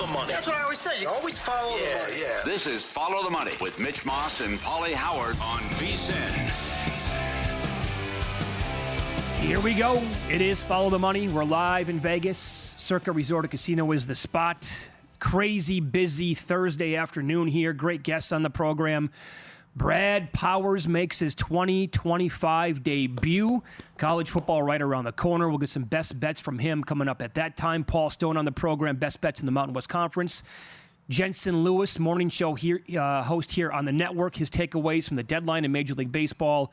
the money. That's what I always say. You always follow the money. Yeah. This is Follow the Money with Mitch Moss and Paulie Howard on VSiN. Here we go. It is Follow the Money. We're live in Vegas. Circa Resort and Casino is the spot. Crazy busy Thursday afternoon here. Great guests on the program. Brad Powers makes his 2025 debut. College football right around the corner. We'll get some best bets from him coming up at that time. Paul Stone on the program. Best bets in the Mountain West Conference. Jensen Lewis, morning show here, host here on the network. His takeaways from the deadline in Major League Baseball.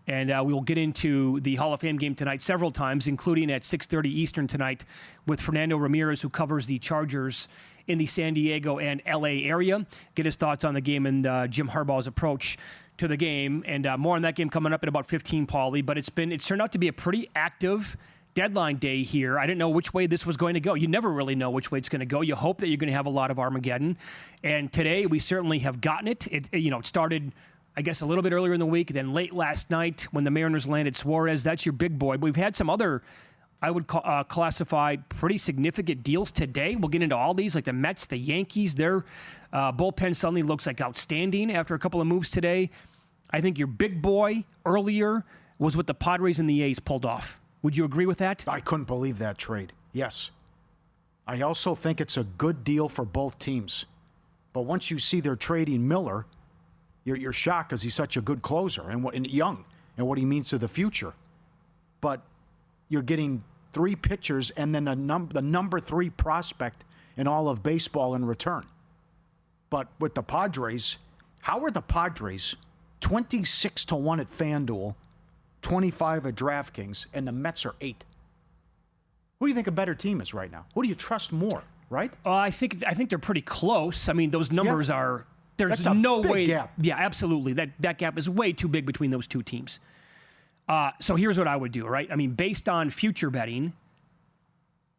And we will get into the Hall of Fame game tonight several times, including at 6:30 Eastern tonight with Fernando Ramirez, who covers the Chargers in the San Diego and L.A. area. Get his thoughts on the game and Jim Harbaugh's approach to the game. And more on that game coming up in about 15, Paulie. But it's turned out to be a pretty active deadline day here. I didn't know which way this was going to go. You never really know which way it's going to go. You hope that you're going to have a lot of Armageddon. And today we certainly have gotten it. It started, I guess, a little bit earlier in the week, then late last night when the Mariners landed Suarez. That's your big boy. We've had some other, I would classify, pretty significant deals today. We'll get into all these, like the Mets, the Yankees. Their bullpen suddenly looks like outstanding after a couple of moves today. I think your big boy earlier was what the Padres and the A's pulled off. Would you agree with that? I couldn't believe that trade. Yes. I also think it's a good deal for both teams. But once you see they're trading Miller, you're shocked because he's such a good closer and young and what he means to the future. But you're getting 3 pitchers and then the number 3 prospect in all of baseball in return. But with the Padres, how are the Padres 26-1 at FanDuel, 25 at DraftKings, and the Mets are 8? Who do you think a better team is right now? Who do you trust more, right? I think they're pretty close. I mean, those numbers are... There's no way. Gap. Yeah, absolutely. That gap is way too big between those two teams. So here's what I would do, right? I mean, based on future betting,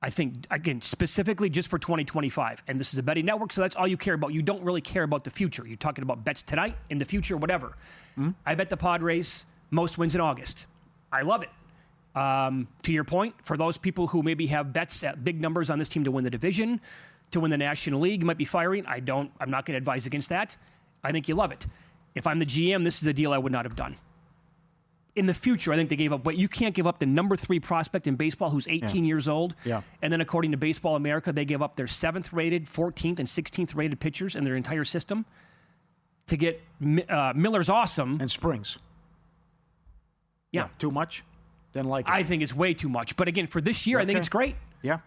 I think, again, specifically just for 2025, and this is a betting network, so that's all you care about. You don't really care about the future. You're talking about bets tonight, in the future, whatever. Mm-hmm. I bet the Padres most wins in August. I love it. To your point, for those people who maybe have bets at big numbers on this team to win the division, to win the National League, you might be firing. I'm not going to advise against that. I think you love it. If I'm the GM, this is a deal I would not have done. In the future, I think they gave up, but you can't give up the number 3 prospect in baseball who's 18 years old. Yeah. And then according to Baseball America, they gave up their 7th rated, 14th, and 16th rated pitchers in their entire system to get Miller's awesome. And Springs. Yeah. Too much? Then like it. I think it's way too much. But again, for this year, I think it's great. Yeah.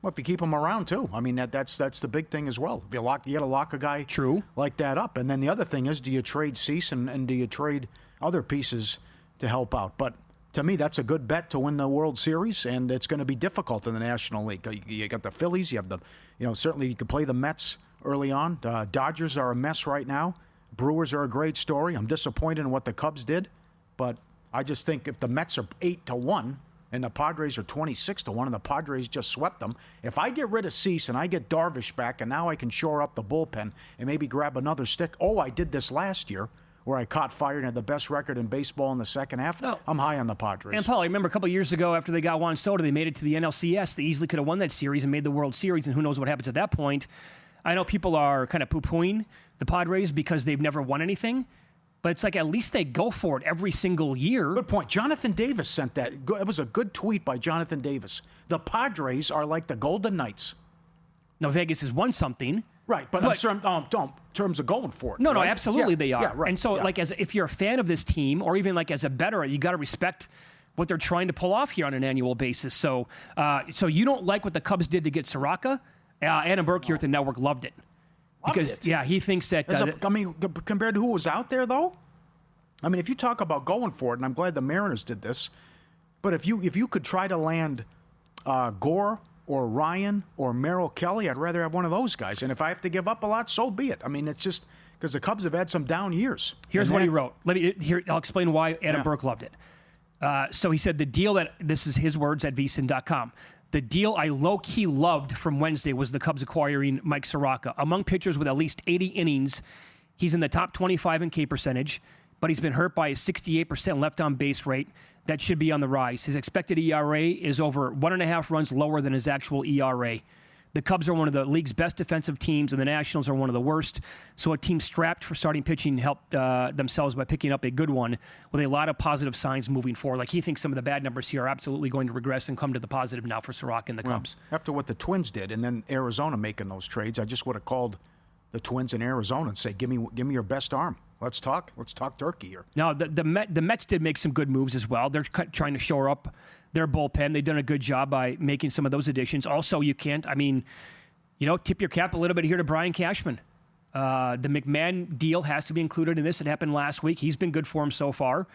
Well, if you keep him around, too. I mean, that's the big thing as well. If you got to lock a guy like that up. And then the other thing is, do you trade Cease and do you trade other pieces to help out? But to me, that's a good bet to win the World Series, and it's going to be difficult in the National League. You got the Phillies. You have certainly you could play the Mets early on. Dodgers are a mess right now. Brewers are a great story. I'm disappointed in what the Cubs did, but I just think if the Mets are 8-1, and the Padres are 26-1, and the Padres just swept them. If I get rid of Cease and I get Darvish back, and now I can shore up the bullpen and maybe grab another stick. Oh, I did this last year where I caught fire and had the best record in baseball in the second half. Oh. I'm high on the Padres. And Paul, I remember a couple of years ago after they got Juan Soto, they made it to the NLCS. They easily could have won that series and made the World Series, and who knows what happens at that point. I know people are kind of poo-pooing the Padres because they've never won anything. But it's like at least they go for it every single year. Good point. Jonathan Davis sent that. It was a good tweet by Jonathan Davis. The Padres are like the Golden Knights. Now, Vegas has won something. Right, but in terms of going for it. No, right? no, absolutely they are. Yeah, right, and so, like, if you're a fan of this team, or even like as a bettor, you got to respect what they're trying to pull off here on an annual basis. So you don't like what the Cubs did to get Soraka? Adam Burke here at the network loved it. Because, he thinks that... compared to who was out there, though, I mean, if you talk about going for it, and I'm glad the Mariners did this, but if you could try to land Gore or Ryan or Merrill Kelly, I'd rather have one of those guys. And if I have to give up a lot, so be it. I mean, it's just because the Cubs have had some down years. Here's what he wrote. I'll explain why Adam Burke loved it. So he said, the deal that... This is his words at vsin.com. The deal I low-key loved from Wednesday was the Cubs acquiring Mike Soraka. Among pitchers with at least 80 innings, he's in the top 25 in K percentage, but he's been hurt by a 68% left-on base rate. That should be on the rise. His expected ERA is over 1.5 runs lower than his actual ERA. The Cubs are one of the league's best defensive teams, and the Nationals are one of the worst. So a team strapped for starting pitching helped themselves by picking up a good one with a lot of positive signs moving forward. Like, he thinks some of the bad numbers here are absolutely going to regress and come to the positive now for Soroka and the Cubs. After what the Twins did, and then Arizona making those trades, I just would have called the Twins in Arizona and say, give me your best arm. Let's talk turkey here. Now, the Mets did make some good moves as well. They're trying to shore up their bullpen. They've done a good job by making some of those additions. Also, you can't, tip your cap a little bit here to Brian Cashman. The McMahon deal has to be included in this. It happened last week. He's been good for him so far.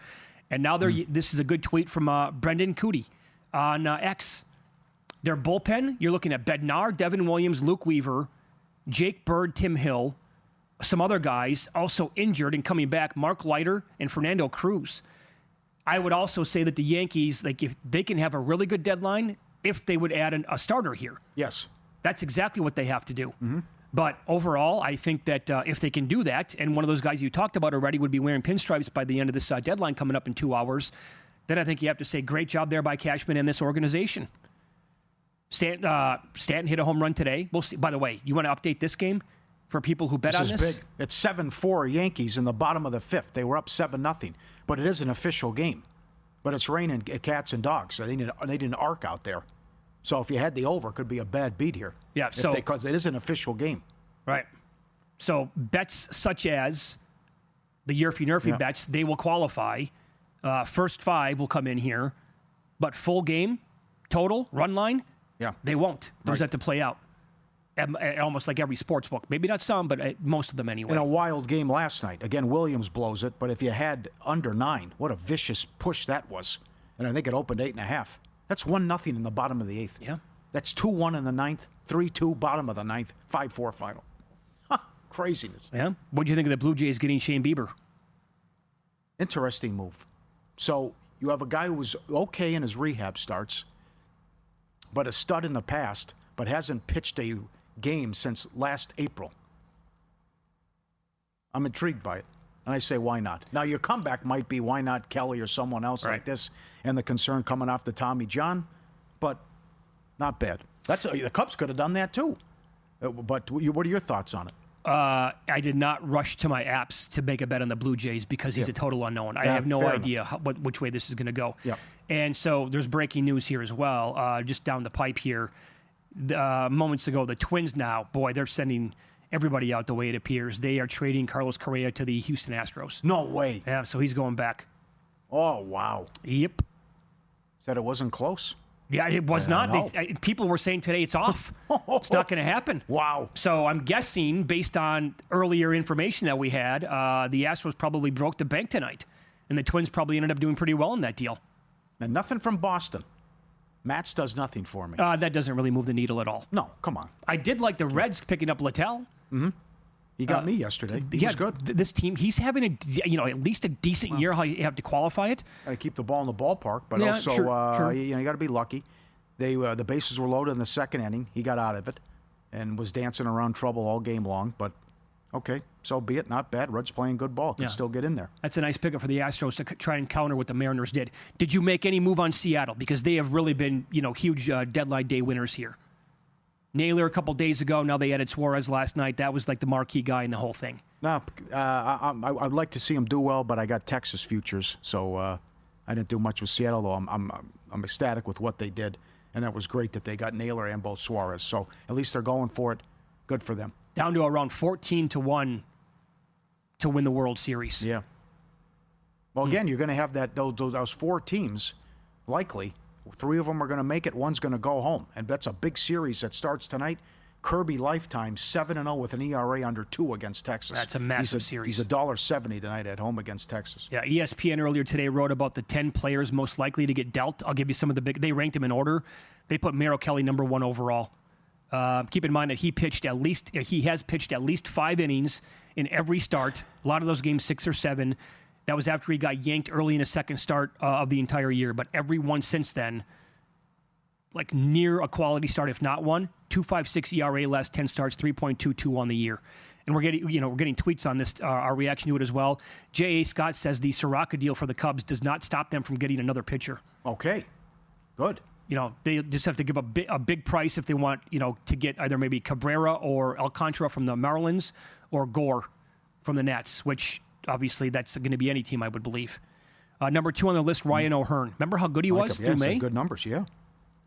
And now this is a good tweet from Brendan Cootie on X. Their bullpen, you're looking at Bednar, Devin Williams, Luke Weaver, Jake Bird, Tim Hill, some other guys also injured and coming back, Mark Leiter and Fernando Cruz. I would also say that the Yankees, if they can have a really good deadline, if they would add a starter here. Yes. That's exactly what they have to do. Mm-hmm. But overall, I think that if they can do that, and one of those guys you talked about already would be wearing pinstripes by the end of this deadline coming up in 2 hours, then I think you have to say great job there by Cashman and this organization. Stanton hit a home run today. We'll see. By the way, you want to update this game for people who bet on this? This is big. It's 7-4 Yankees in the bottom of the fifth. They were up 7-0. But it is an official game. But it's raining cats and dogs. So they need an arc out there. So if you had the over, it could be a bad beat here. Yeah, because it is an official game. Right. So bets such as the Yerfy bets, they will qualify. First 5 will come in here. But full game, total, run line, they won't. Those have to play out. Almost like every sports book. Maybe not some, but most of them anyway. In a wild game last night. Again, Williams blows it, but if you had under 9, what a vicious push that was. And I think it opened 8.5. That's 1-0 in the bottom of the 8th. Yeah. That's 2-1 in the 9th, 3-2 bottom of the 9th, 5-4 final. Craziness. Yeah. What do you think of the Blue Jays getting Shane Bieber? Interesting move. So you have a guy who was okay in his rehab starts, but a stud in the past, but hasn't pitched a game since last April. I'm intrigued by it. And I say, why not? Now, your comeback might be, why not Kelly or someone else like this, and the concern coming off the Tommy John, but not bad. The Cubs could have done that too. But what are your thoughts on it? I did not rush to my apps to make a bet on the Blue Jays because he's a total unknown. I have no idea which way this is going to go. Yeah. And so there's breaking news here as well, just down the pipe here. Moments ago, the Twins now, boy, they're sending everybody out the way it appears. They are trading Carlos Correa to the Houston Astros. No way. Yeah, so he's going back. Oh, wow. Yep. Said it wasn't close? Yeah, it was not. People were saying today it's off. It's not going to happen. Wow. So I'm guessing, based on earlier information that we had, the Astros probably broke the bank tonight. And the Twins probably ended up doing pretty well in that deal. And nothing from Boston. Matz does nothing for me. That doesn't really move the needle at all. No, come on. I did like the Reds picking up Littell. Mm-hmm. He got me yesterday. He was good. This team, he's having at least a decent year. How you have to qualify it. Got to keep the ball in the ballpark, but also sure. you got to be lucky. The bases were loaded in the second inning. He got out of it and was dancing around trouble all game long. But okay, so be it. Not bad. Reds playing good ball. Can still get in there. That's a nice pickup for the Astros to try and counter what the Mariners did. Did you make any move on Seattle? Because they have really been, huge deadline day winners here. Naylor a couple days ago. Now they added Suarez last night. That was like the marquee guy in the whole thing. No, I'd like to see him do well, but I got Texas futures, so I didn't do much with Seattle. Though I'm ecstatic with what they did, and that was great that they got Naylor and both Suarez. So at least they're going for it. Good for them. Down to around 14-1 to win the World Series. Yeah. Well, again, you're going to have those 4 teams, likely. 3 of them are going to make it. 1's going to go home. And that's a big series that starts tonight. Kirby Lifetime, 7-0 with an ERA under 2 against Texas. That's a massive series. He's $1.70 tonight at home against Texas. Yeah, ESPN earlier today wrote about the 10 players most likely to get dealt. I'll give you some of the big. They ranked them in order. They put Merrill Kelly number 1 overall. Keep in mind that he has pitched at least 5 innings in every start. A lot of those games 6 or 7. That was after he got yanked early in his second start of the entire year. But every one since then, like near a quality start, if not one. 2.56 ERA last 10 starts, 3.22 on the year. And we're getting tweets on this, our reaction to it as well. J.A. Scott says the Soroka deal for the Cubs does not stop them from getting another pitcher. Okay, good. they just have to give a big price if they want, to get either maybe Cabrera or Alcantara from the Marlins or Gore from the Nats, which obviously that's going to be any team, I would believe. Number 2 on the list, Ryan O'Hearn. Remember how good he was through May? Good numbers, yeah.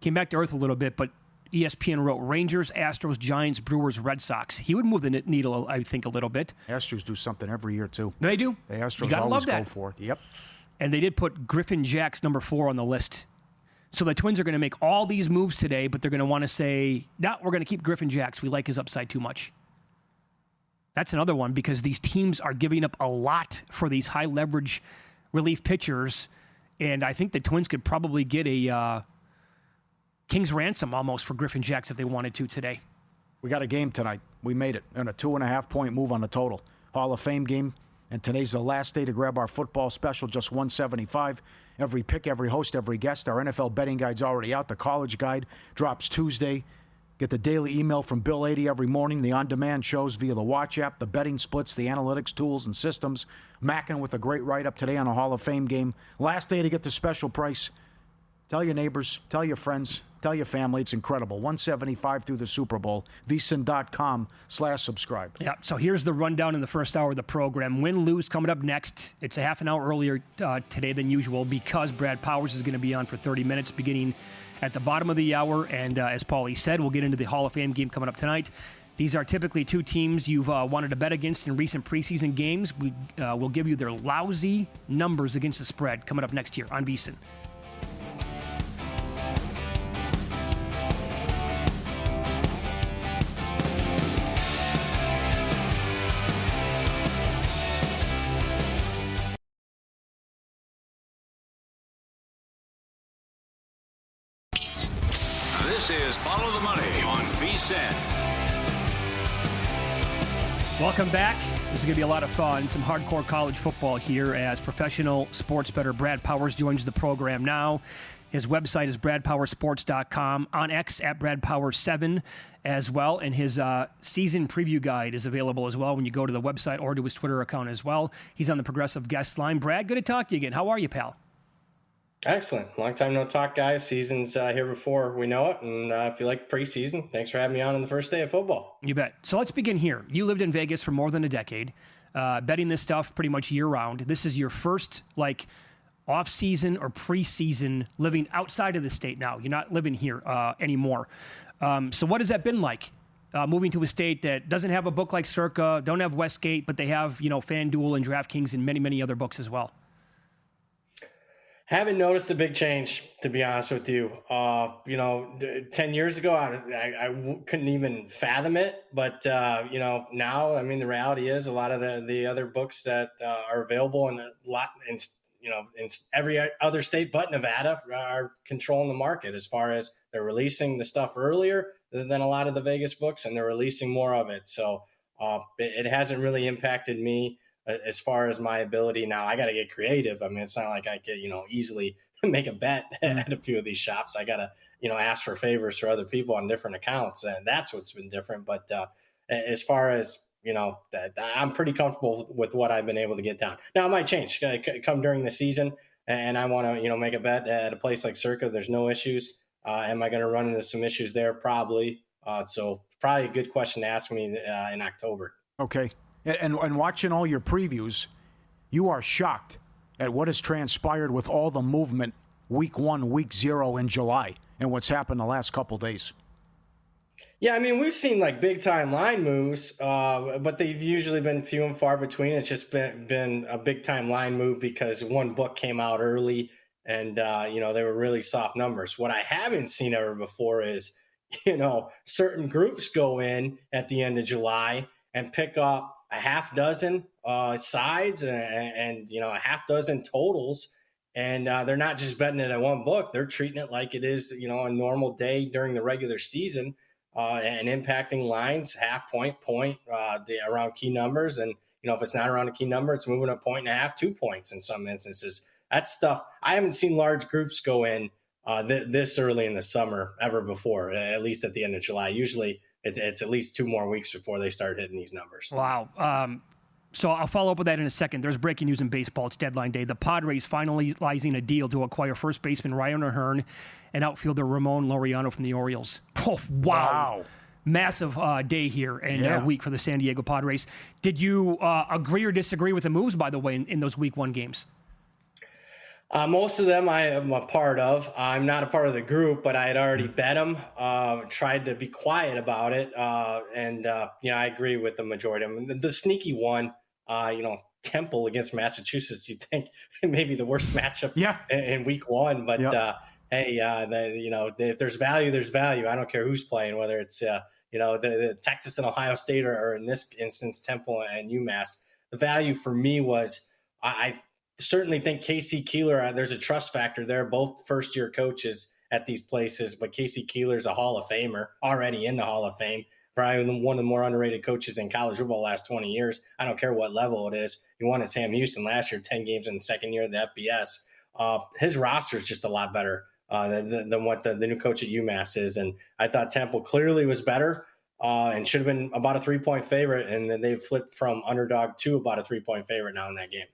Came back to earth a little bit, but ESPN wrote Rangers, Astros, Giants, Brewers, Red Sox. He would move the needle, I think, a little bit. Astros do something every year, too. They do. The Astros always go for it. Yep. And they did put Griffin Jax number 4 on the list. So the Twins are going to make all these moves today, but they're going to want to say, no, we're going to keep Griffin Jax. We like his upside too much. That's another one because these teams are giving up a lot for these high-leverage relief pitchers, and I think the Twins could probably get a king's ransom almost for Griffin Jax if they wanted to today. We got a game tonight. We made it. And a 2.5-point move on the total. Hall of Fame game. And today's the last day to grab our football special, just $175. Every pick, every host, every guest. Our NFL betting guide's already out. The college guide drops Tuesday. Get the daily email from Bill 80 every morning. The on-demand shows via the Watch app, the betting splits, the analytics tools and systems. Mackin with a great write-up today on a Hall of Fame game. Last day to get the special price. Tell your neighbors, tell your friends, tell your family. It's incredible. $175 through the Super Bowl. VSiN.com/subscribe. Yeah, so here's the rundown in the first hour of the program. Win-lose coming up next. It's a half an hour earlier today than usual because Brad Powers is going to be on for 30 minutes beginning at the bottom of the hour. And as Paulie said, we'll get into the Hall of Fame game coming up tonight. These are typically two teams you've wanted to bet against in recent preseason games. We'll give you their lousy numbers against the spread coming up next year on VSiN. This is Follow the Money on VSiN. Welcome back. This is going to be a lot of fun. Some hardcore college football here as professional sports bettor Brad Powers joins the program now. His website is bradpowersports.com, on X at bradpower7 as well, and his season preview guide is available as well when you go to the website or to his Twitter account as well. He's on the Progressive Guest line. Brad, good to talk to you again. How are you, pal? Excellent. Long time no talk, guys. Season's here before we know it. And if you like preseason, thanks for having me on the first day of football. You bet. So let's begin here. You lived in Vegas for more than a decade, betting this stuff pretty much year-round. This is your first, off-season or preseason living outside of the state now. You're not living here anymore. So what has that been like, moving to a state that doesn't have a book like Circa, don't have Westgate, but they have, FanDuel and DraftKings and many, many other books as well? Haven't noticed a big change, to be honest with you. 10 years ago, I couldn't even fathom it. But, now, I mean, the reality is a lot of the other books that are available in in every other state but Nevada are controlling the market as far as they're releasing the stuff earlier than a lot of the Vegas books, and they're releasing more of it. So it hasn't really impacted me as far as my ability. Now I got to get creative. I mean, it's not like I could, easily make a bet at a few of these shops. I got to, ask for favors for other people on different accounts. And that's what's been different. But as far as, that I'm pretty comfortable with what I've been able to get down. Now it might change come during the season and I want to, make a bet at a place like Circa. There's no issues. Am I going to run into some issues there? Probably. So probably a good question to ask me in October. Okay. And watching all your previews, you are shocked at what has transpired with all the movement week 1, week 0 in July and what's happened the last couple days. Yeah, I mean, we've seen big time line moves, but they've usually been few and far between. It's just been a big time line move because one book came out early and, they were really soft numbers. What I haven't seen ever before is, certain groups go in at the end of July and pick up a half dozen sides and a half dozen totals. And they're not just betting it at one book. They're treating it like it is, a normal day during the regular season and impacting lines, half point, around key numbers. And, if it's not around a key number, it's moving a point and a half, 2 points in some instances. That's stuff. I haven't seen large groups go in this early in the summer ever before, at least at the end of July. Usually, it's at least 2 more weeks before they start hitting these numbers. Wow. So I'll follow up with that in a second. There's breaking news in baseball. It's deadline day. The Padres finalizing a deal to acquire first baseman Ryan O'Hearn and outfielder Ramon Laureano from the Orioles. Oh, wow. Massive day here and week for the San Diego Padres. Did you agree or disagree with the moves, by the way, in those Week 1 games? Most of them I am a part of. I'm not a part of the group, but I had already bet them, tried to be quiet about it. I agree with the majority of them. The sneaky one, Temple against Massachusetts, you'd think maybe the worst matchup in Week 1. But, if there's value, there's value. I don't care who's playing, whether it's, the Texas and Ohio State or in this instance, Temple and UMass. The value for me was I certainly think Casey Keeler, there's a trust factor there, both first-year coaches at these places, but Casey Keeler's a Hall of Famer, already in the Hall of Fame, probably one of the more underrated coaches in college football the last 20 years. I don't care what level it is. He won at Sam Houston last year, 10 games in the second year of the FBS. His roster is just a lot better than what the new coach at UMass is, and I thought Temple clearly was better and should have been about a 3-point favorite, and then they've flipped from underdog to about a 3-point favorite now in that game.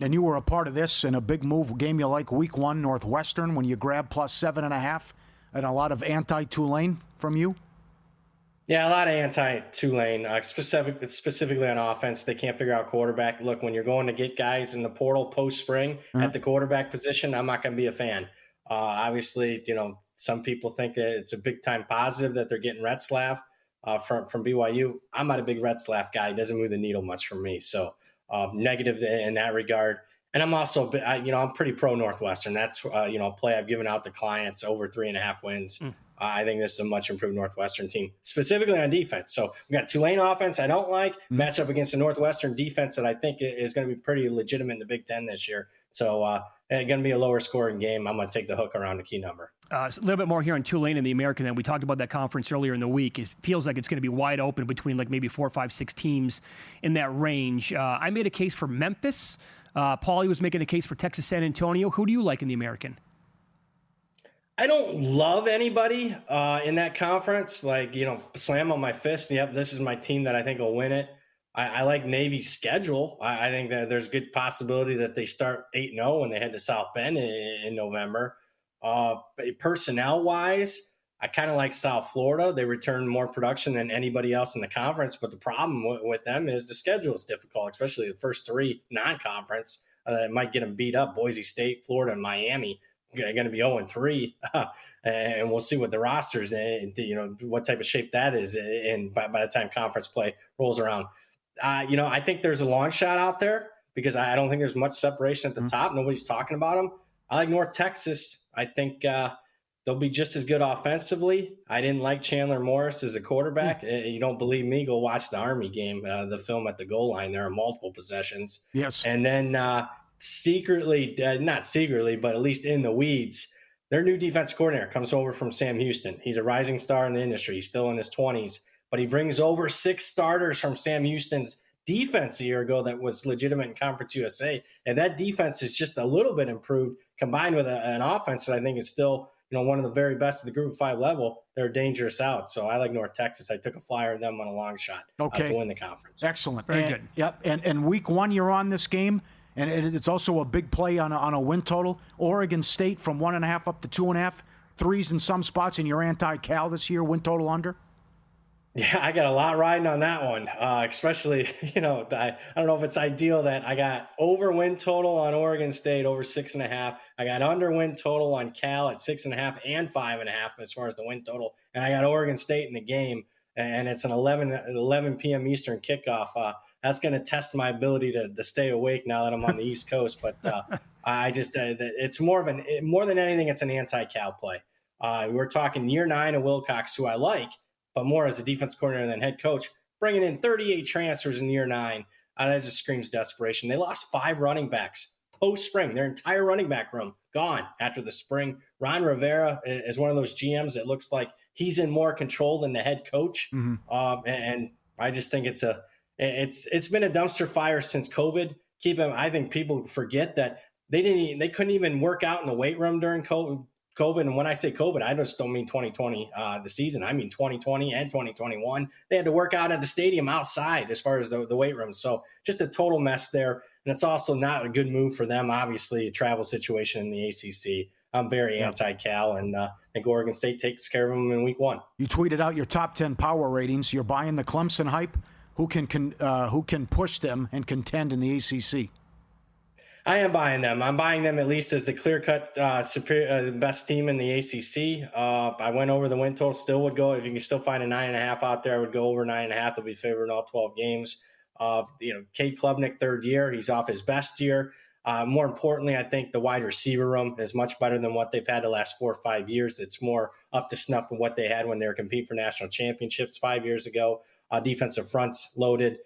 And you were a part of this in a big move, game you like, Week 1, Northwestern, when you grabbed plus 7.5, and a lot of anti-Tulane from you? Yeah, a lot of anti-Tulane, specifically on offense. They can't figure out quarterback. Look, when you're going to get guys in the portal post-spring at the quarterback position, I'm not going to be a fan. Obviously, some people think that it's a big-time positive that they're getting Retzlaff from BYU. I'm not a big Retzlaff guy. He doesn't move the needle much for me, so negative in that regard. And I'm also, I'm pretty pro Northwestern. That's, a play I've given out to clients, over 3.5 wins. I think this is a much improved Northwestern team, specifically on defense. So we got Tulane offense I don't like, match up against a Northwestern defense that I think is going to be pretty legitimate in the Big Ten this year. So going to be a lower scoring game. I'm going to take the hook around the key number. A little bit more here on Tulane and the American. Then we talked about that conference earlier in the week. It feels like it's going to be wide open between like maybe 4, 5, 6 teams in that range. I made a case for Memphis. Paulie was making a case for Texas San Antonio. Who do you like in the American? I don't love anybody in that conference. Slam on my fist. Yep, this is my team that I think will win it. I like Navy's schedule. I think that there's good possibility that they start 8-0 when they head to South Bend in November. Personnel-wise, I kind of like South Florida. They return more production than anybody else in the conference, but the problem with them is the schedule is difficult, especially the first 3 non-conference. It might get them beat up. Boise State, Florida, and Miami are going to be 0-3, and we'll see what the rosters, what type of shape that is by the time conference play rolls around. I think there's a long shot out there because I don't think there's much separation at the top. Nobody's talking about them. I like North Texas. I think they'll be just as good offensively. I didn't like Chandler Morris as a quarterback. You don't believe me? Go watch the Army game, the film at the goal line. There are multiple possessions. Yes. And then secretly, not secretly, but at least in the weeds, their new defense coordinator comes over from Sam Houston. He's a rising star in the industry. He's still in his 20s, but he brings over 6 starters from Sam Houston's defense a year ago that was legitimate in Conference USA. And that defense is just a little bit improved, combined with an offense that I think is still, one of the very best at the Group of 5 level. They're dangerous out. So I like North Texas. I took a flyer on them on a long shot to win the conference. Excellent. Very good. Yep. And Week 1, you're on this game. And it's also a big play on a win total. Oregon State from 1.5 up to 2.5. 3s in some spots, and you're anti-Cal this year, win total under? Yeah, I got a lot riding on that one, especially, I don't know if it's ideal that I got over win total on Oregon State, over 6.5. I got under win total on Cal at 6.5 and 5.5 as far as the win total. And I got Oregon State in the game, and it's an 11 p.m. Eastern kickoff. That's going to test my ability to stay awake now that I'm on the East Coast. But it's more than anything, it's an anti-Cal play. We're talking year 9 of Wilcox, who I like, but more as a defense coordinator than head coach, bringing in 38 transfers in year 9. That just screams desperation. They lost 5 running backs post-spring. Their entire running back room gone after the spring. Ron Rivera is one of those GMs that looks like he's in more control than the head coach. Mm-hmm. And I just think it's been a dumpster fire since COVID. I think people forget that they couldn't even work out in the weight room during COVID COVID. And when I say COVID, I just don't mean 2020, the season. I mean 2020 and 2021. They had to work out at the stadium outside as far as the weight room. So just a total mess there. And it's also not a good move for them, obviously, a travel situation in the ACC. I'm very anti-Cal, and I think Oregon State takes care of them in week 1. You tweeted out your top 10 power ratings. You're buying the Clemson hype. Who can push them and contend in the ACC? I am buying them. I'm buying them at least as the clear-cut superior, best team in the ACC. I went over the win total. Still would go if you can still find a 9.5 out there. I would go over 9.5. They'll be favored in all 12 games. Cade Klubnik, third year. He's off his best year. More importantly, I think the wide receiver room is much better than what they've had the last 4 or 5 years. It's more up to snuff with what they had when they were competing for national championships 5 years ago. Defensive front's loaded.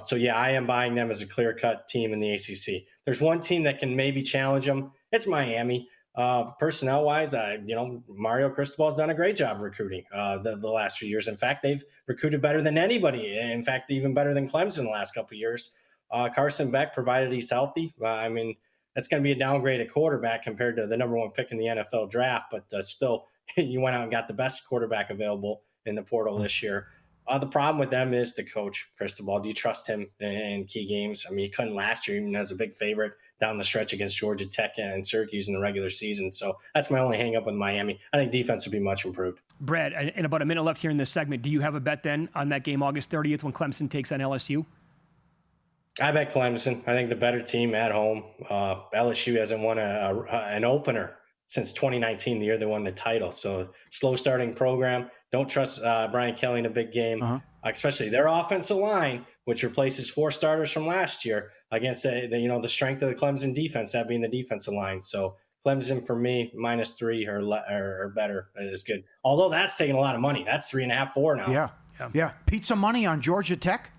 So, I am buying them as a clear-cut team in the ACC. There's one team that can maybe challenge them. It's Miami. Personnel-wise, Mario Cristobal's done a great job recruiting the last few years. In fact, they've recruited better than anybody. In fact, even better than Clemson the last couple of years. Carson Beck, provided he's healthy. That's going to be a downgrade at quarterback compared to the number 1 pick in the NFL draft. But still, you went out and got the best quarterback available in the portal this year. The problem with them is the coach, Cristobal. Do you trust him in key games? He couldn't last year, even as a big favorite down the stretch against Georgia Tech and Syracuse in the regular season. So that's my only hang up with Miami. I think defense will be much improved. Brad, in about a minute left here in this segment, do you have a bet then on that game August 30th when Clemson takes on LSU? I bet Clemson. I think the better team at home. LSU hasn't won an opener since 2019, the year they won the title. So slow starting program. Don't trust Brian Kelly in a big game, especially their offensive line, which replaces 4 starters from last year against the strength of the Clemson defense, that being the defensive line. So Clemson for me, -3 or better is good. Although that's taking a lot of money. That's 3.5, 4 now. Yeah. Pizza money on Georgia Tech.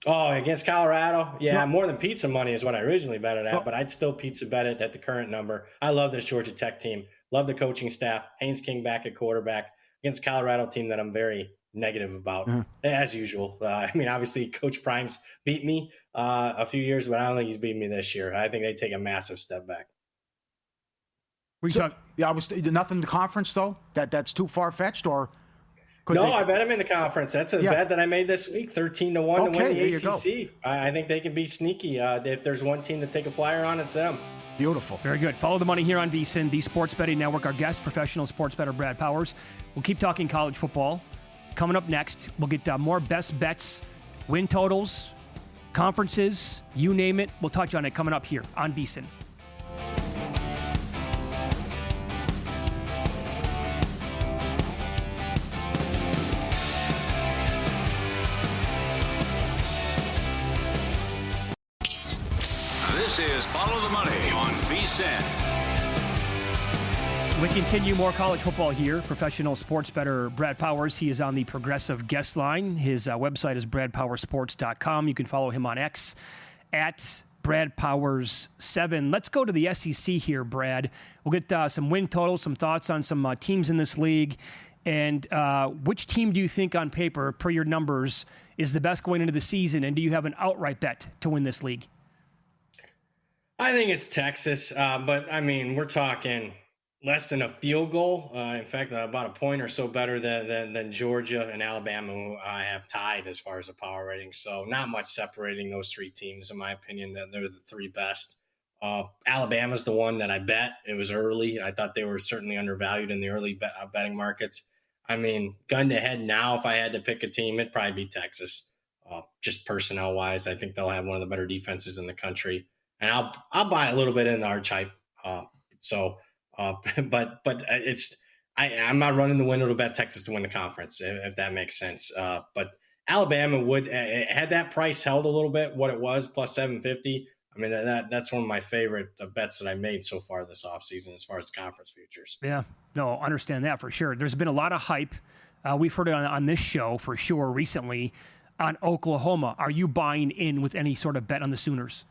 Oh, against Colorado? Yeah, more than pizza money is what I originally bet it at, but I'd still pizza bet it at the current number. I love this Georgia Tech team. Love the coaching staff. Haynes King back at quarterback against a Colorado team that I'm very negative about, as usual. Obviously, Coach Prime's beat me a few years, but I don't think he's beating me this year. I think they take a massive step back. I was nothing in the conference, though? That's too far-fetched, or... I bet them in the conference. That's a bet that I made this week, 13-1 to win the ACC. I think they can be sneaky. If there's one team to take a flyer on, it's them. Beautiful. Very good. Follow the money here on VSiN, the Sports Betting Network. Our guest, professional sports bettor Brad Powers. We'll keep talking college football. Coming up next, we'll get more best bets, win totals, conferences, you name it. We'll touch on it coming up here on VSiN. This is Follow the Money on VSiN. We continue more college football here. Professional sports bettor Brad Powers. He is on the Progressive guest line. His website is bradpowersports.com. You can follow him on X at BradPowers7. Let's go to the SEC here, Brad. We'll get some win totals, some thoughts on some teams in this league. And which team do you think on paper, per your numbers, is the best going into the season? And do you have an outright bet to win this league? I think it's Texas, but we're talking less than a field goal. In fact, about a point or so better than Georgia and Alabama, who I have tied as far as the power rating. So not much separating those 3 teams, in my opinion. That they're the 3 best. Alabama's the one that I bet. It was early. I thought they were certainly undervalued in the early betting markets. Gun to head now, if I had to pick a team, it'd probably be Texas. Just personnel-wise, I think they'll have one of the better defenses in the country. And I'll buy a little bit in the arch hype. But I'm not running the window to bet Texas to win the conference, if that makes sense. But Alabama would, had that price held a little bit, what it was, plus 750. That's one of my favorite bets that I made so far this offseason as far as conference futures. Yeah, no, understand that for sure. There's been a lot of hype. We've heard it on this show for sure recently on Oklahoma. Are you buying in with any sort of bet on the Sooners?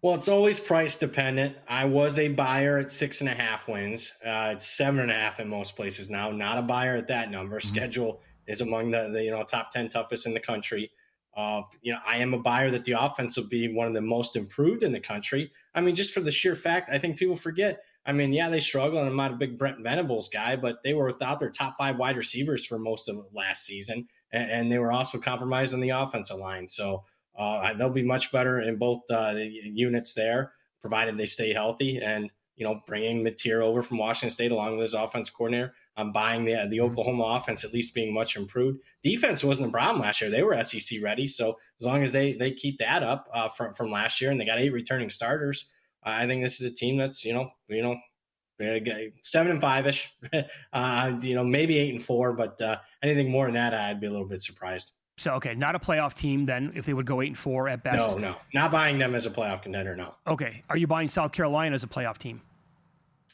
Well, it's always price dependent. I was a buyer at 6.5 wins. It's 7.5 in most places now. Not a buyer at that number. Mm-hmm. Schedule is among the top 10 toughest in the country. I am a buyer that the offense will be one of the most improved in the country. Just for the sheer fact, I think people forget I mean, yeah, they struggled, and I'm not a big Brent Venables guy, but they were without their top 5 wide receivers for most of last season, and they were also compromised on the offensive line. So they'll be much better in both units there, provided they stay healthy. And bringing Mateer over from Washington State along with his offense coordinator, I'm buying the Oklahoma offense at least being much improved. Defense wasn't a problem last year; they were SEC ready. So as long as they keep that up from last year, and they got 8 returning starters, I think this is a team that's 7-5ish, maybe 8-4, but anything more than that, I'd be a little bit surprised. So, okay, not a playoff team then if they would go 8-4 at best. No, not buying them as a playoff contender, no. Okay, are you buying South Carolina as a playoff team?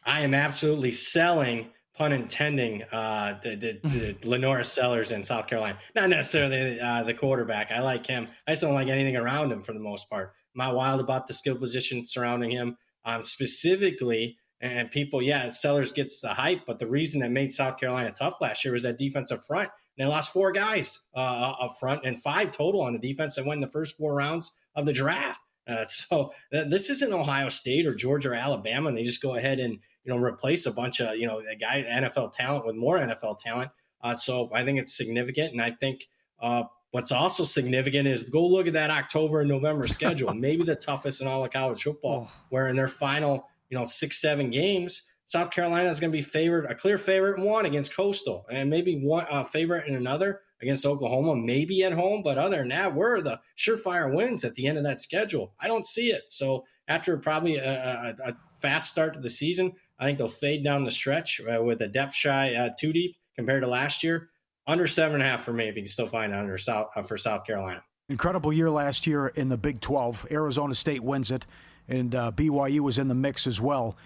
I am absolutely selling, pun intending, the Lenora Sellers in South Carolina. Not necessarily the quarterback. I like him. I just don't like anything around him for the most part. I'm not wild about the skill position surrounding him. Specifically, and people, Sellers gets the hype, but the reason that made South Carolina tough last year was that defensive front. And they lost 4 guys up front and 5 total on the defense that went in the first 4 rounds of the draft. So this isn't Ohio State or Georgia or Alabama, and they just go ahead and replace a bunch of NFL talent with more NFL talent. So I think it's significant, and I think what's also significant is go look at that October and November schedule, maybe the toughest in all of college football, where in their final 6-7 games, South Carolina is going to be a clear favorite in one against Coastal, and maybe one favorite in another against Oklahoma, maybe at home. But other than that, where are the surefire wins at the end of that schedule? I don't see it. So after probably a fast start to the season, I think they'll fade down the stretch with a depth shy 2 deep compared to last year. Under 7.5 for me if you can still find it for South Carolina. Incredible year last year in the Big 12. Arizona State wins it, and BYU was in the mix as well.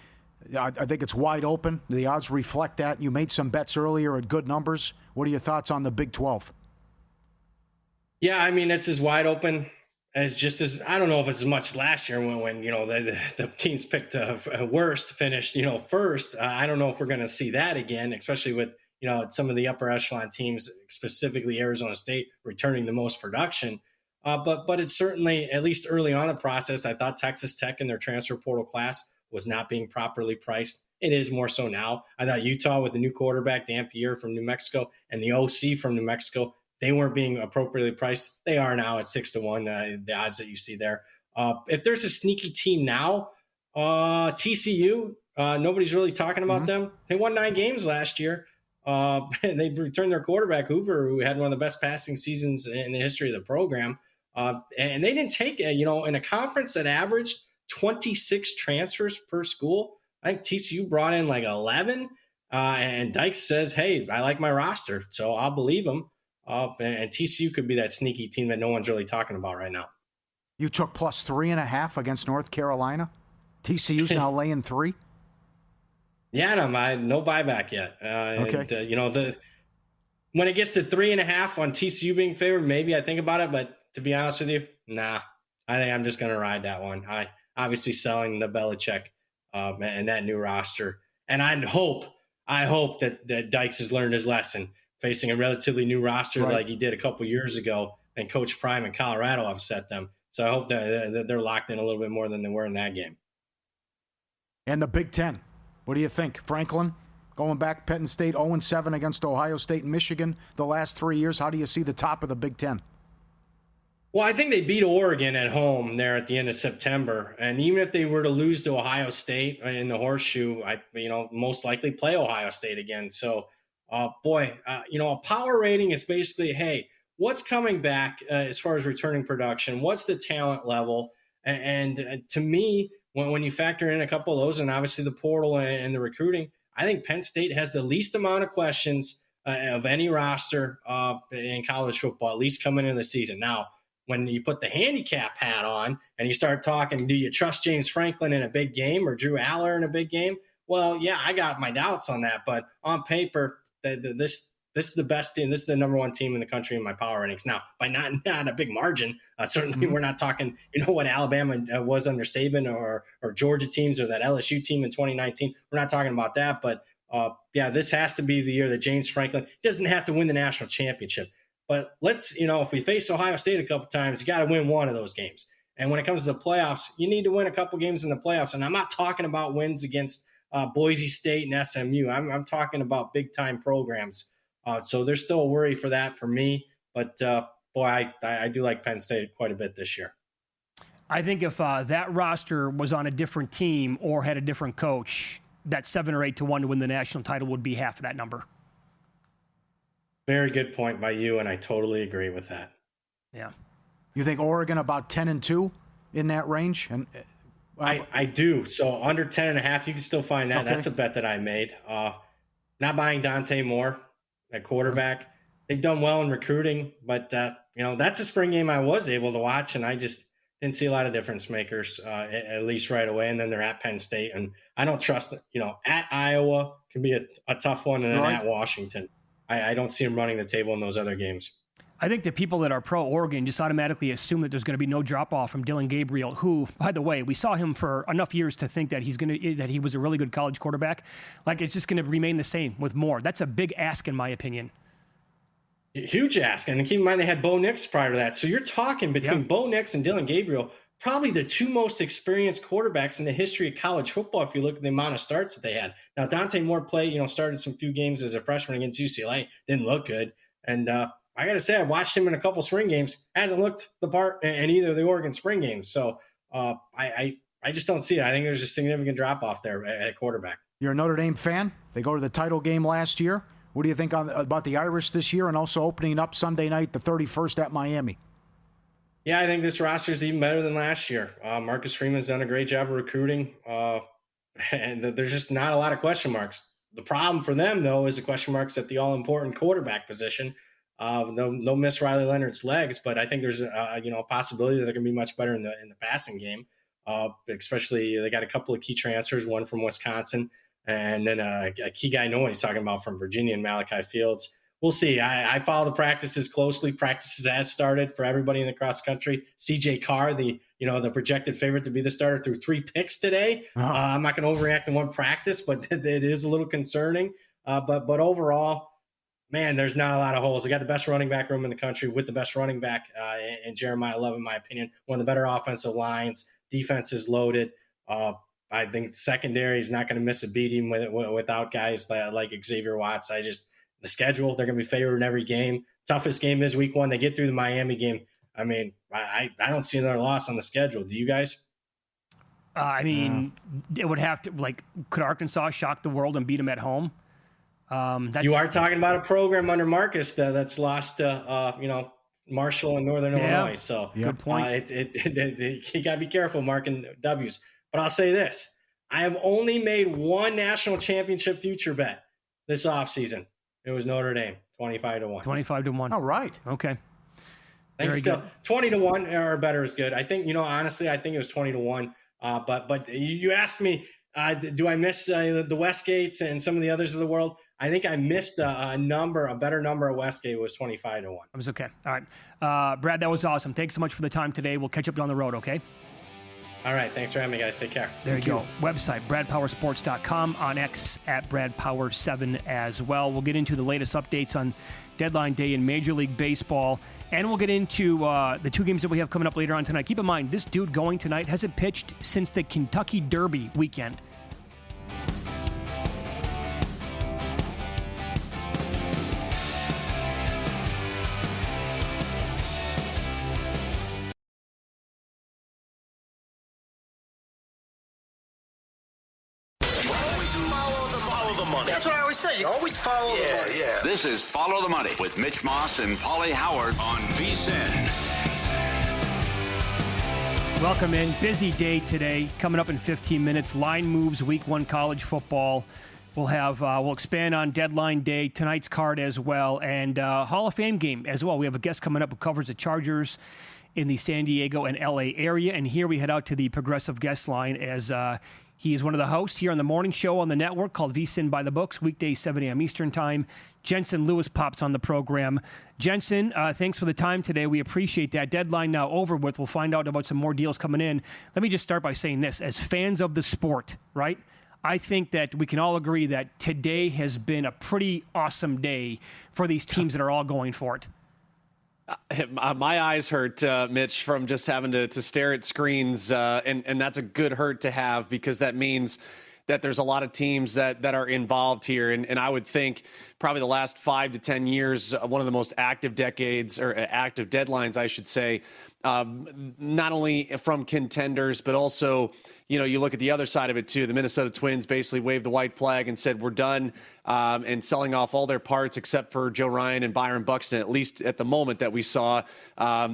I think it's wide open. The odds reflect that. You made some bets earlier at good numbers. What are your thoughts on the Big 12? Yeah, I mean, it's as wide open as I don't know if it's as much last year when the teams picked worst finished first. I don't know if we're going to see that again, especially with some of the upper echelon teams, specifically Arizona State, returning the most production. But it's certainly, at least early on in the process, I thought Texas Tech in their transfer portal class was not being properly priced. It is more so now. I thought Utah with the new quarterback, Dan Pierre from New Mexico, and the OC from New Mexico, they weren't being appropriately priced. They are now at 6-1, the odds that you see there. If there's a sneaky team now, TCU, nobody's really talking about them. They won 9 games last year. And they returned their quarterback, Hoover, who had one of the best passing seasons in the history of the program. And they didn't take in a conference that averaged 26 transfers per school. I think TCU brought in like 11. And Dykes says, hey, I like my roster, so I'll believe him. And TCU could be that sneaky team that no one's really talking about right now. You took plus 3.5 against North Carolina. TCU's now laying 3. Yeah, no buyback yet. Okay. And, when it gets to 3.5 on TCU being favored, maybe I think about it. But to be honest with you, nah. I think I'm just going to ride that one. I obviously selling the Belichick and that new roster. And I hope that Dykes has learned his lesson, facing a relatively new roster like he did a couple years ago, and Coach Prime in Colorado upset them. So I hope that they're locked in a little bit more than they were in that game. And the Big Ten. What do you think? Franklin, going back, Penn State 0-7 against Ohio State and Michigan the last 3 years. How do you see the top of the Big Ten? Well, I think they beat Oregon at home there at the end of September. And even if they were to lose to Ohio State in the horseshoe, most likely play Ohio State again. So, a power rating is basically, hey, what's coming back as far as returning production? What's the talent level? And to me, when you factor in a couple of those, and obviously the portal and the recruiting, I think Penn State has the least amount of questions of any roster in college football, at least coming into the season. Now, when you put the handicap hat on and you start talking, do you trust James Franklin in a big game or Drew Aller in a big game? Well, yeah, I got my doubts on that. But on paper, this is the best team. This is the number 1 team in the country in my power ratings. Now, by not a big margin, certainly we're not talking, what Alabama was under Saban or Georgia teams or that LSU team in 2019. We're not talking about that. But, this has to be the year that James Franklin doesn't have to win the national championship. But let's, if we face Ohio State a couple times, you got to win one of those games. And when it comes to the playoffs, you need to win a couple games in the playoffs. And I'm not talking about wins against Boise State and SMU. I'm talking about big time programs. So there's still a worry for that for me. But boy, I do like Penn State quite a bit this year. I think if that roster was on a different team or had a different coach, that 7 or 8 to 1 to win the national title would be half of that number. Very good point by you, and I totally agree with that. Yeah. You think Oregon about 10-2 in that range? And I do. So under 10.5, you can still find that. Okay. That's a bet that I made. Not buying Dante Moore at quarterback. They've done well in recruiting, but that's a spring game I was able to watch, and I just didn't see a lot of difference makers, at least right away. And then they're at Penn State, and I don't trust it. At Iowa can be a tough one, and then at Washington. I don't see them running the table in those other games. I think the people that are pro-Oregon just automatically assume that there's going to be no drop-off from Dylan Gabriel, who, by the way, we saw him for enough years to think that that he was a really good college quarterback. Like, it's just going to remain the same with Moore. That's a big ask, in my opinion. Huge ask. And keep in mind, they had Bo Nix prior to that. So you're talking between Bo Nix and Dylan Gabriel, probably the two most experienced quarterbacks in the history of college football if you look at the amount of starts that they had. Now, Dante Moore started some few games as a freshman against UCLA. Didn't look good. And I got to say, I watched him in a couple spring games. Hasn't looked the part in either of the Oregon spring games. So I just don't see it. I think there's a significant drop-off there at quarterback. You're a Notre Dame fan? They go to the title game last year. What do you think about the Irish this year and also opening up Sunday night, the 31st at Miami? Yeah, I think this roster is even better than last year. Marcus Freeman's done a great job of recruiting, and there's just not a lot of question marks. The problem for them, though, is the question marks at the all-important quarterback position. No miss Riley Leonard's legs, but I think there's a possibility that they're going to be much better in the passing game. Especially they got a couple of key transfers, one from Wisconsin, and then a key guy no one's talking about from Virginia and Malachi Fields. We'll see. I follow the practices closely. Practices has started for everybody in the cross country. CJ Carr, the projected favorite to be the starter, threw 3 picks today. I'm not going to overreact in one practice, but it is a little concerning. But overall, man, there's not a lot of holes. They got the best running back room in the country with the best running back in Jeremiah Love, in my opinion. One of the better offensive lines. Defense is loaded. I think secondary is not going to miss a beat even without guys like Xavier Watts. The schedule, they're going to be favored in every game. Toughest game is week 1. They get through the Miami game. I mean, I don't see another loss on the schedule. Do you guys? It would have to, could Arkansas shock the world and beat them at home? You are talking about a program under Marcus that's lost Marshall and Northern Illinois. So good point. You got to be careful marking W's. But I'll say this. I have only made one national championship future bet this offseason. It was Notre Dame, 25-1. 25-1. All right. Okay. Thanks. Still, 20-1 or better is good. I think, honestly, I think it was 20-1. But you asked me, do I miss the Westgates and some of the others of the world? I think I missed a better number at Westgate was 25-1. It was okay. All right. Brad, that was awesome. Thanks so much for the time today. We'll catch up down the road, okay? All right. Thanks for having me, guys. Take care. There you go. Website, bradpowersports.com, on X at bradpower7 as well. We'll get into the latest updates on deadline day in Major League Baseball, and we'll get into the 2 games that we have coming up later on tonight. Keep in mind, this dude going tonight hasn't pitched since the Kentucky Derby weekend. That's what I always say. You always follow the money. Yeah. This is Follow the Money with Mitch Moss and Paulie Howard on VSiN. Welcome in. Busy day today. Coming up in 15 minutes. Line moves, week 1 college football. We'll expand on deadline day, tonight's card as well, and Hall of Fame game as well. We have a guest coming up who covers the Chargers in the San Diego and LA area. And here we head out to the Progressive guest line as he is one of the hosts here on the morning show on the network called VSiN by the Books, weekdays 7 a.m. Eastern Time. Jensen Lewis pops on the program. Jensen, thanks for the time today. We appreciate that. Deadline now over with. We'll find out about some more deals coming in. Let me just start by saying this. As fans of the sport, right, I think that we can all agree that today has been a pretty awesome day for these teams that are all going for it. My eyes hurt, Mitch, from just having to stare at screens, and that's a good hurt to have because that means that there's a lot of teams that are involved here. And I would think probably the last 5 to 10 years, one of the most active decades, or active deadlines, I should say, not only from contenders, but also, you look at the other side of it too. The Minnesota Twins basically waved the white flag and said, we're done, and selling off all their parts except for Joe Ryan and Byron Buxton, at least at the moment that we saw.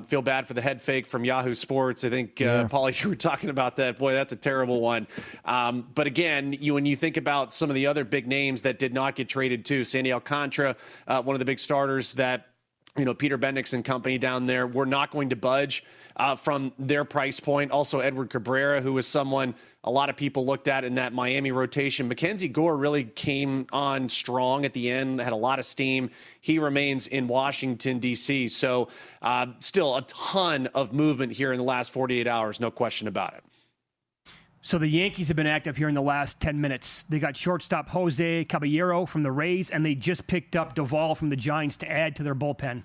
Feel bad for the head fake from Yahoo Sports. I think, Paulie, you were talking about that. Boy, that's a terrible one. But again, when you think about some of the other big names that did not get traded too, Sandy Alcantara, one of the big starters that, Peter Bendix and company down there were not going to budge from their price point. Also, Edward Cabrera, who was someone a lot of people looked at in that Miami rotation. Mackenzie Gore really came on strong at the end, had a lot of steam. He remains in Washington, D.C. So still a ton of movement here in the last 48 hours, no question about it. So the Yankees have been active here in the last 10 minutes. They got shortstop Jose Caballero from the Rays, and they just picked up Duvall from the Giants to add to their bullpen.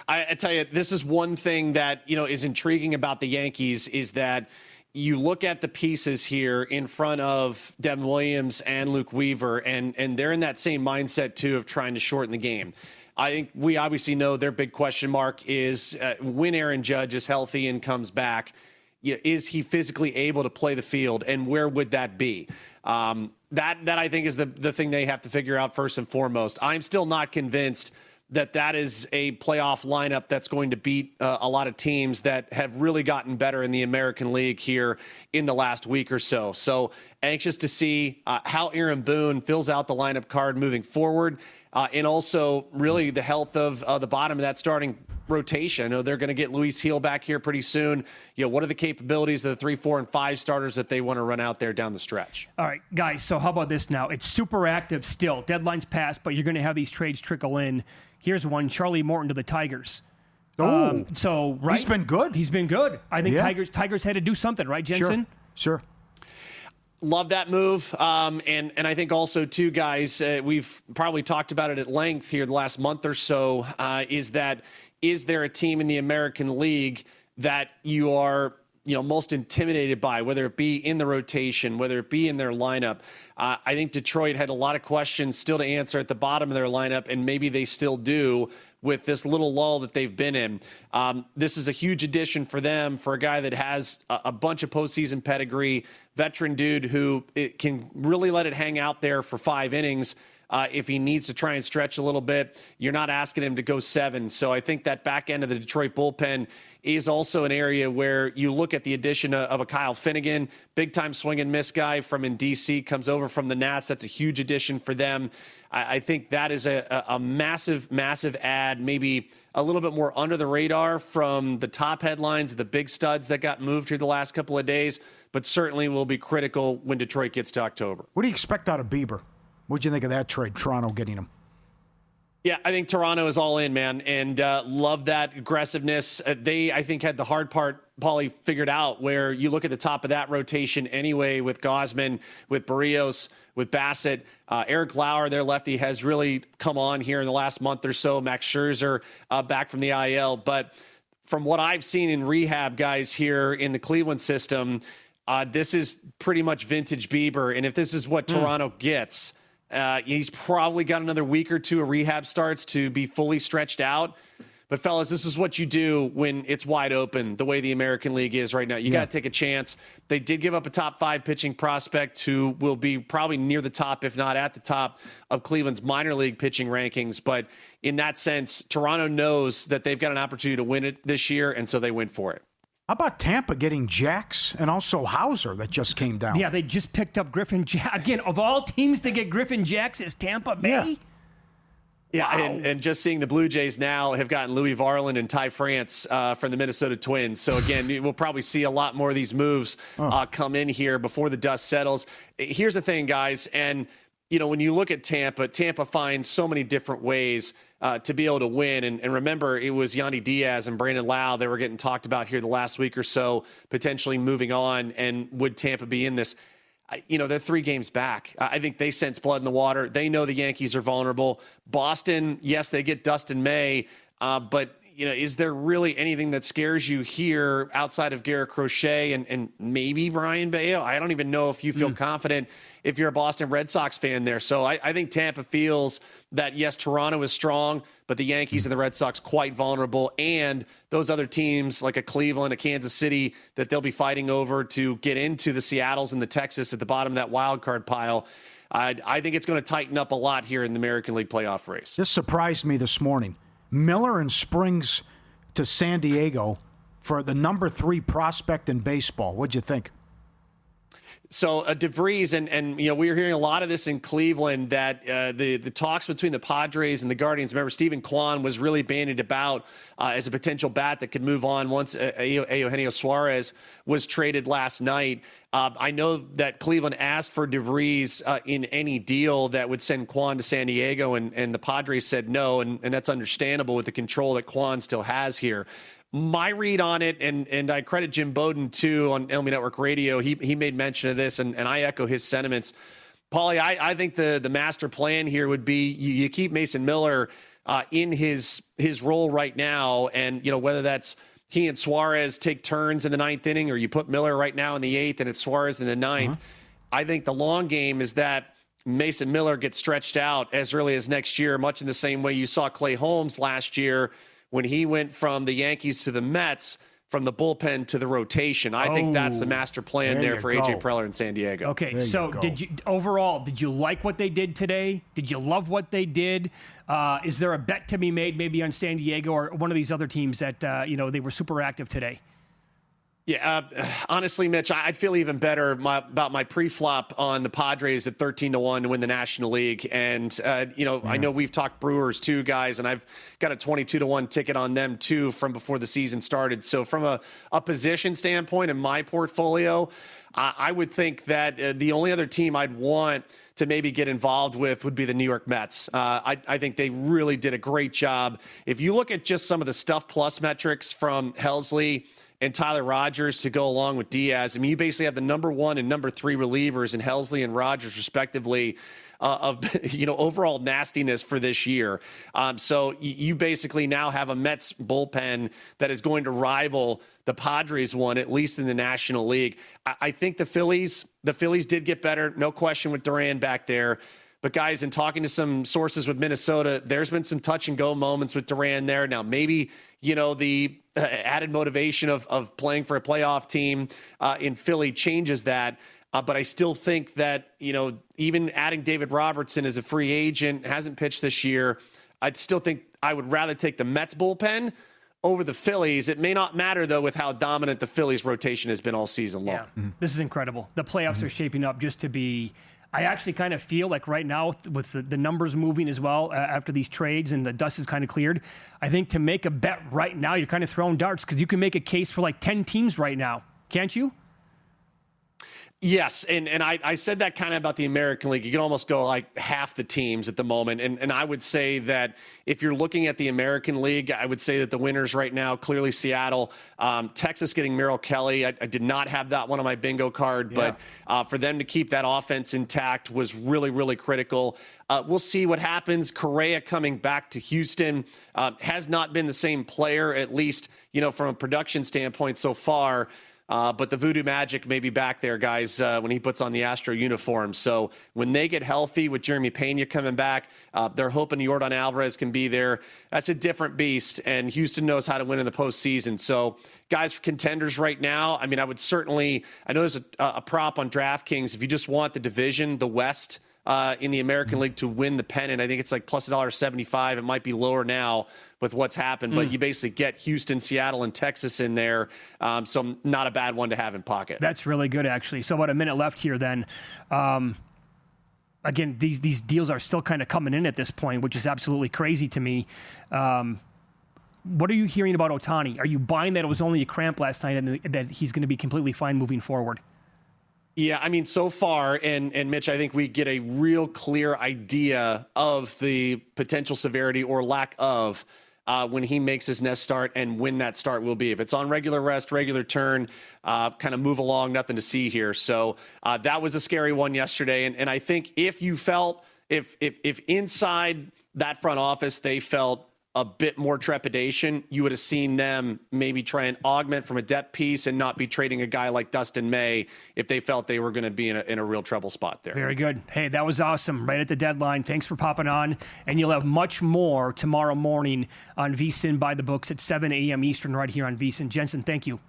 I tell you, this is one thing that, is intriguing about the Yankees is that you look at the pieces here in front of Devin Williams and Luke Weaver, and they're in that same mindset, too, of trying to shorten the game. I think we obviously know their big question mark is when Aaron Judge is healthy and comes back, is he physically able to play the field, and where would that be? That I think is the thing they have to figure out first and foremost. I'm still not convinced that is a playoff lineup that's going to beat a lot of teams that have really gotten better in the American League here in the last week or so. So anxious to see how Aaron Boone fills out the lineup card moving forward, and also really the health of the bottom of that starting rotation. I know they're going to get Luis Gil back here pretty soon. What are the capabilities of the 3, 4, and 5 starters that they want to run out there down the stretch? All right, guys, so how about this now? It's super active still. Deadline's passed, but you're going to have these trades trickle in. Here's one, Charlie Morton to the Tigers. Oh, right? He's been good. He's been good. I think Tigers had to do something, right, Jensen? Sure. Love that move. And I think also, too, guys, we've probably talked about it at length here the last month or so, is there a team in the American League that you are most intimidated by, whether it be in the rotation, whether it be in their lineup? I think Detroit had a lot of questions still to answer at the bottom of their lineup, and maybe they still do with this little lull that they've been in. This is a huge addition for them, for a guy that has a bunch of postseason pedigree, veteran dude who can really let it hang out there for 5 innings. If he needs to try and stretch a little bit, you're not asking him to go 7. So I think that back end of the Detroit bullpen is also an area where you look at the addition of a Kyle Finnegan, big-time swing and miss guy from in D.C., comes over from the Nats. That's a huge addition for them. I think that is a massive, massive add, maybe a little bit more under the radar from the top headlines, the big studs that got moved here the last couple of days, but certainly will be critical when Detroit gets to October. What do you expect out of Bieber? What'd you think of that trade, Toronto getting him? Yeah, I think Toronto is all in, man, and love that aggressiveness. They, I think, had the hard part, Paulie, figured out, where you look at the top of that rotation anyway with Gausman, with Barrios, with Bassett. Eric Lauer, their lefty, has really come on here in the last month or so. Max Scherzer back from the IL. But from what I've seen in rehab, guys, here in the Cleveland system, this is pretty much vintage Bieber. And if this is what Toronto gets, he's probably got another week or two of rehab starts to be fully stretched out. But, fellas, this is what you do when it's wide open, the way the American League is right now. You got to take a chance. They did give up a top 5 pitching prospect who will be probably near the top, if not at the top, of Cleveland's minor league pitching rankings. But in that sense, Toronto knows that they've got an opportunity to win it this year, and so they went for it. How about Tampa getting Jax and also Hauser that just came down? Yeah, they just picked up Griffin Jax. Again, of all teams to get Griffin Jax is Tampa Bay. Yeah. Yeah, Wow. and just seeing the Blue Jays now have gotten Louis Varland and Ty France from the Minnesota Twins. So, again, we'll probably see a lot more of these moves come in here before the dust settles. Here's the thing, guys, and, when you look at Tampa finds so many different ways to be able to win. And remember, it was Yandy Diaz and Brandon Lau that were getting talked about here the last week or so, potentially moving on. And would Tampa be in this? They're 3 games back. I think they sense blood in the water. They know the Yankees are vulnerable. Boston, yes, they get Dustin May, but is there really anything that scares you here outside of Garrett Crochet and maybe Brian Bayo? I don't even know if you feel confident if you're a Boston Red Sox fan there. So I think Tampa feels that, yes, Toronto is strong, but the Yankees and the Red Sox quite vulnerable. And those other teams like a Cleveland, a Kansas City, that they'll be fighting over to get into the Seattles and the Texas at the bottom of that wild card pile. I think it's going to tighten up a lot here in the American League playoff race. This surprised me this morning. Miller and Springs to San Diego for the number 3 prospect in baseball. What'd you think? So DeVries, and we were hearing a lot of this in Cleveland, that the talks between the Padres and the Guardians. Remember, Stephen Kwan was really bandied about as a potential bat that could move on once Eugenio Suarez was traded last night. I know that Cleveland asked for DeVries in any deal that would send Kwan to San Diego, and the Padres said no, and that's understandable with the control that Kwan still has here. My read on it, and I credit Jim Bowden, too, on Elmi Network Radio. He made mention of this, and I echo his sentiments. Paulie, I think the master plan here would be you keep Mason Miller in his role right now, and whether that's he and Suarez take turns in the 9th inning, or you put Miller right now in the 8th and it's Suarez in the 9th. I think the long game is that Mason Miller gets stretched out as early as next year, much in the same way you saw Clay Holmes last year when he went from the Yankees to the Mets, from the bullpen to the rotation. I think that's the master plan there for A.J. Preller in San Diego. Okay, so did you like what they did today? Did you love what they did? Is there a bet to be made maybe on San Diego or one of these other teams that, they were super active today? Yeah, honestly, Mitch, I'd feel even better about my pre-flop on the Padres at 13-1 to win the National League. And, I know we've talked Brewers too, guys, and I've got a 22-1 ticket on them too from before the season started. So from a position standpoint in my portfolio, I would think that the only other team I'd want to maybe get involved with would be the New York Mets. I think they really did a great job. If you look at just some of the Stuff Plus metrics from Helsley and Tyler Rogers to go along with Diaz, I mean, you basically have the number 1 and number 3 relievers in Helsley and Rogers, respectively, of overall nastiness for this year. So you basically now have a Mets bullpen that is going to rival the Padres one, at least in the National League. I think the Phillies did get better, no question, with Duran back there. But guys, in talking to some sources with Minnesota, there's been some touch and go moments with Duran there. Now, maybe, the added motivation of playing for a playoff team in Philly changes that. But I still think that, even adding David Robertson as a free agent, hasn't pitched this year, I'd still think I would rather take the Mets bullpen over the Phillies. It may not matter, though, with how dominant the Phillies rotation has been all season long. Yeah, This is incredible. The playoffs are shaping up just to be... I actually kind of feel like right now, with the numbers moving as well after these trades and the dust is kind of cleared, I think to make a bet right now, you're kind of throwing darts because you can make a case for like 10 teams right now. Can't you? Yes, and I said that kind of about the American League. You can almost go like half the teams at the moment. And I would say that if you're looking at the American League, I would say that the winners right now, clearly Seattle, Texas getting Merrill Kelly. I did not have that one on my bingo card, but for them to keep that offense intact was really, really critical. We'll see what happens. Correa coming back to Houston has not been the same player, at least, from a production standpoint so far. But the voodoo magic may be back there, guys, when he puts on the Astro uniform. So when they get healthy with Jeremy Pena coming back, they're hoping Yordan Alvarez can be there. That's a different beast, and Houston knows how to win in the postseason. So, guys, for contenders right now, I mean, I know there's a prop on DraftKings. If you just want the division, the West, in the American League to win the pennant, I think it's like plus $1.75. It might be lower now with what's happened, but you basically get Houston, Seattle, and Texas in there. So not a bad one to have in pocket. That's really good, actually. So about a minute left here then. Again, these deals are still kind of coming in at this point, which is absolutely crazy to me. What are you hearing about Ohtani? Are you buying that it was only a cramp last night and that he's going to be completely fine moving forward? Yeah, I mean, so far, and Mitch, I think we get a real clear idea of the potential severity or lack of when he makes his next start and when that start will be. If it's on regular rest, regular turn, kind of move along, nothing to see here. So that was a scary one yesterday. And I think if you felt, if inside that front office they felt a bit more trepidation, you would have seen them maybe try and augment from a depth piece and not be trading a guy like Dustin May if they felt they were going to be in a real trouble spot there. Very good. Hey, that was awesome. Right at the deadline. Thanks for popping on. And you'll have much more tomorrow morning on VSiN by the books at 7 a.m. Eastern right here on VSiN. Jensen, thank you.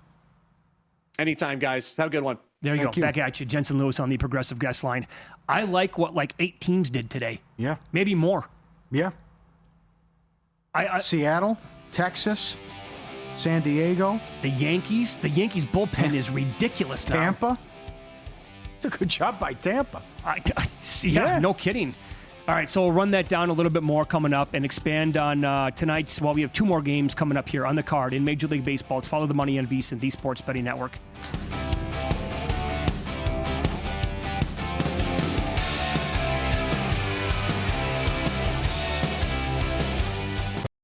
Anytime, guys. Have a good one. There you go. Back at you. Jensen Lewis on the Progressive Guest Line. I like what 8 teams did today. Yeah. Maybe more. Yeah. Seattle, Texas, San Diego. The Yankees bullpen is ridiculous now. Tampa. It's a good job by Tampa. Yeah, no kidding. All right, so we'll run that down a little bit more coming up and expand on tonight's. Well, we have 2 more games coming up here on the card in Major League Baseball. It's Follow the Money on VSiN, the Sports Betting Network.